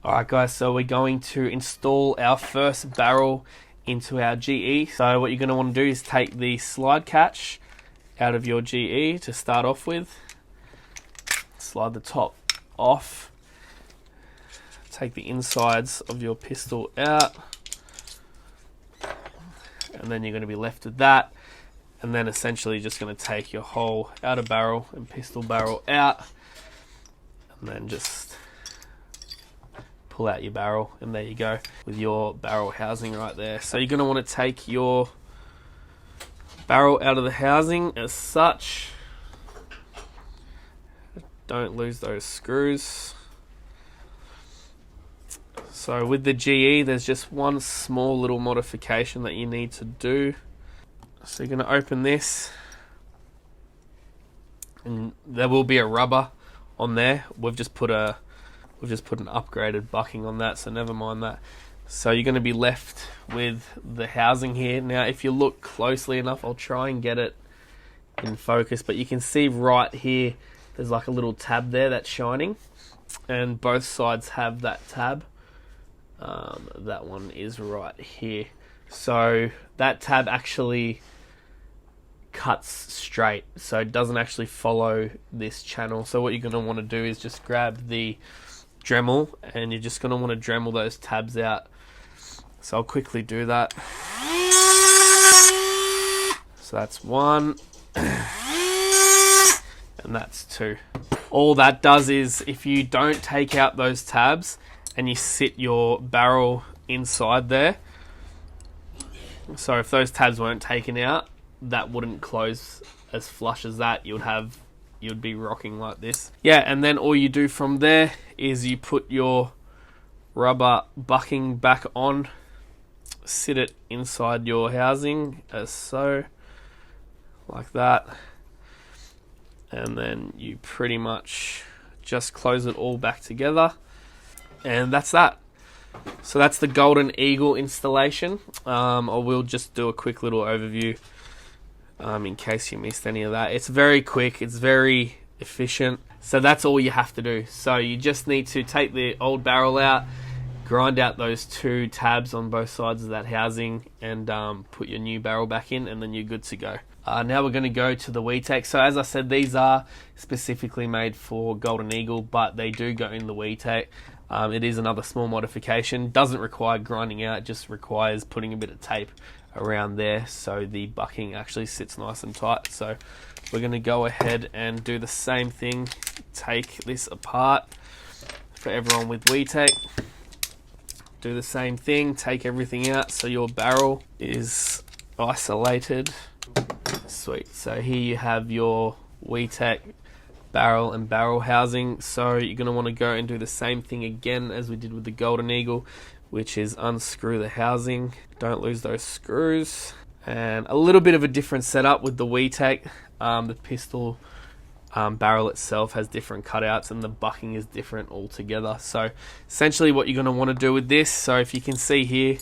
Alright guys, so we're going to install our first barrel into our GE. So what you're going to want to do is take the slide catch out of your GE to start off with. Slide the top off. Take the insides of your pistol out. And then you're going to be left with that. And then essentially just going to take your whole outer barrel and pistol barrel out. And then just pull out your barrel, and there you go with your barrel housing right there. So you're going to want to take your barrel out of the housing as such. Don't lose those screws. So with the GE, there's just one small little modification that you need to do. So you're going to open this, and there will be a rubber on there. We've just put an upgraded bucking on that, so never mind that. So you're going to be left with the housing here. Now if you look closely enough, I'll try and get it in focus, but you can see right here there's like a little tab there that's shining, and both sides have that tab. That one is right here. So that tab actually cuts straight, so it doesn't actually follow this channel. So what you're going to want to do is just grab the Dremel, and you're just going to want to Dremel those tabs out. So I'll quickly do that. So that's one, and that's two. All that does is, if you don't take out those tabs and you sit your barrel inside there, so if those tabs weren't taken out, that wouldn't close as flush as that. You'd be rocking like this. Yeah, and then all you do from there is you put your rubber bucking back on, sit it inside your housing as so, like that, and then you pretty much just close it all back together, and that's that. So that's the Golden Eagle installation. I will just do a quick little overview in case you missed any of that. It's very quick, it's very efficient. So that's all you have to do. So you just need to take the old barrel out, grind out those two tabs on both sides of that housing, and put your new barrel back in, and then you're good to go. Now we're going to go to the WeTech. So as I said, these are specifically made for Golden Eagle, but they do go in the WeTech. It is another small modification. Doesn't require grinding out, just requires putting a bit of tape around there so the bucking actually sits nice and tight. So we're going to go ahead and do the same thing. Take this apart for everyone with WeTech. Do the same thing, take everything out so your barrel is isolated. Sweet. So here you have your WeTech barrel and barrel housing. So you're going to want to go and do the same thing again as we did with the Golden Eagle, which is unscrew the housing. Don't lose those screws. And a little bit of a different setup with the WeTech. The pistol barrel itself has different cutouts, and the bucking is different altogether. So essentially what you're going to want to do with this, so if you can see here,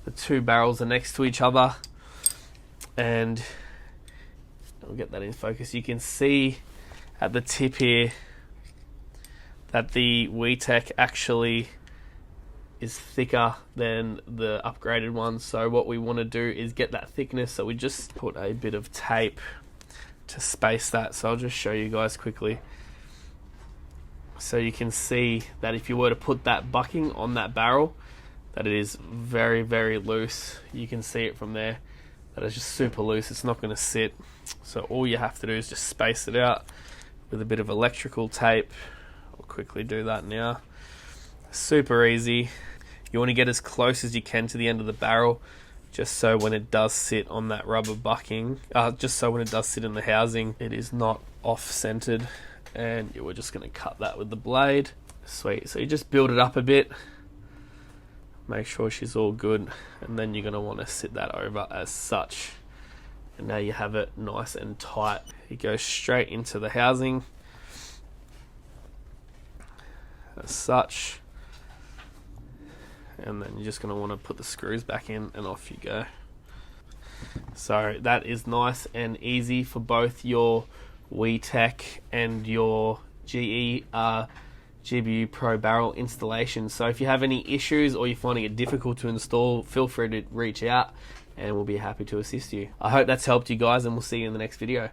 the two barrels are next to each other, and I'll get that in focus. You can see at the tip here that the WeTech actually is thicker than the upgraded one. So what we want to do is get that thickness, so we just put a bit of tape to space that. So I'll just show you guys quickly. So you can see that if you were to put that bucking on that barrel, that it is very, very loose. You can see it from there, that is just super loose. It's not going to sit. So all you have to do is just space it out with a bit of electrical tape. I'll quickly do that now. Super easy. You want to get as close as you can to the end of the barrel, just so when it does sit on that rubber bucking, just so when it does sit in the housing, it is not off-centered. And we're just going to cut that with the blade. Sweet. So you just build it up a bit, make sure she's all good, and then you're going to want to sit that over as such. And now you have it nice and tight. It goes straight into the housing as such. And then you're just going to want to put the screws back in, and off you go. So that is nice and easy for both your WeTech and your GE GBU Pro barrel installation. So if you have any issues or you're finding it difficult to install, feel free to reach out and we'll be happy to assist you. I hope that's helped you guys, and we'll see you in the next video.